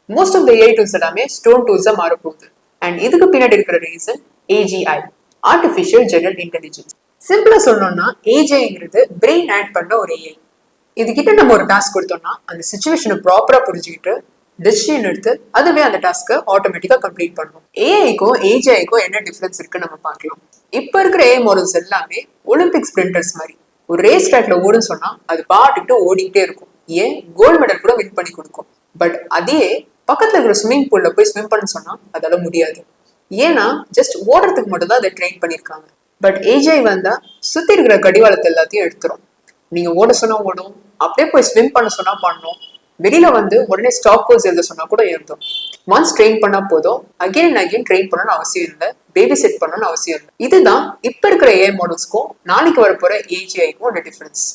Most of the AI tools எல்லாமே stone டூல்ஸா மாற போகுது. அண்ட் இதுக்கு பின்னாடி இருக்கிற reason AGI, artificial general intelligence. சிம்பிளா சொல்லணும்னா ஏஜிஐங்கிறது பிரெயின் ஆட் பண்ண ஒரு ஏஐ. இதுகிட்ட நம்ம ஒரு டாஸ்க் கொடுத்தோம்னா அந்த சுச்சுவேஷனை ப்ராப்பரா புரிஞ்சுக்கிட்டு டெசிஷன் எடுத்து அதுவே அந்த டாஸ்க்கை ஆட்டோமேட்டிக்கா கம்ப்ளீட் பண்ணும். ஏஐக்கும் ஏஜிஐக்கும் என்ன டிஃபரன்ஸ் இருக்குன்னு நம்ம பார்க்கலாம். இப்ப இருக்கிற ஏஐ மாடல்ஸ் எல்லாமே ஒலிம்பிக் ஸ்பிரிண்டர்ஸ் மாதிரி. ஒரு ரேஸ் ட்ராக்ல ஓடுன்னு சொன்னா அது பாட்டுக்கிட்டு ஓடிக்கிட்டே இருக்கும். ஏன் கோல்டு மெடல் கூட வின் பண்ணி கொடுக்கும். பட் அதே பக்கத்துல இருக்கிற ஸ்விம்மிங் பூல்ல போய் ஸ்விம் பண்ண சொன்னா அதால முடியாது. ஏன்னா ஜஸ்ட் ஓடுறதுக்கு மட்டும் தான் அதை ட்ரெயின் பண்ணிருக்காங்க. பட் ஏஜிஐ வந்தா சுத்தி இருக்கிற கடிவாளத்தை எல்லாத்தையும் எடுத்துரும். நீங்க ஓட சொன்னா ஓடும், அப்படியே போய் ஸ்விம் பண்ண சொன்னா பண்ணும், வெளியில வந்து உடனே ஸ்டாப் கோர்ஸ் எழுத சொன்னா கூட எழுதும். ஒன்ஸ் ட்ரெயின் பண்ணா போதும், அகைன் அண்ட் அகைன் ட்ரெயின் பண்ணணும்னு அவசியம் இல்லை, பேபி செட் பண்ணணும்னு அவசியம் இல்லை. இதுதான் இப்ப இருக்கிற ஏஐ மாடல்ஸ்க்கும் நாளைக்கு வரப்போற ஏஜிஐக்கும் உள்ள டிஃபரன்ஸ்.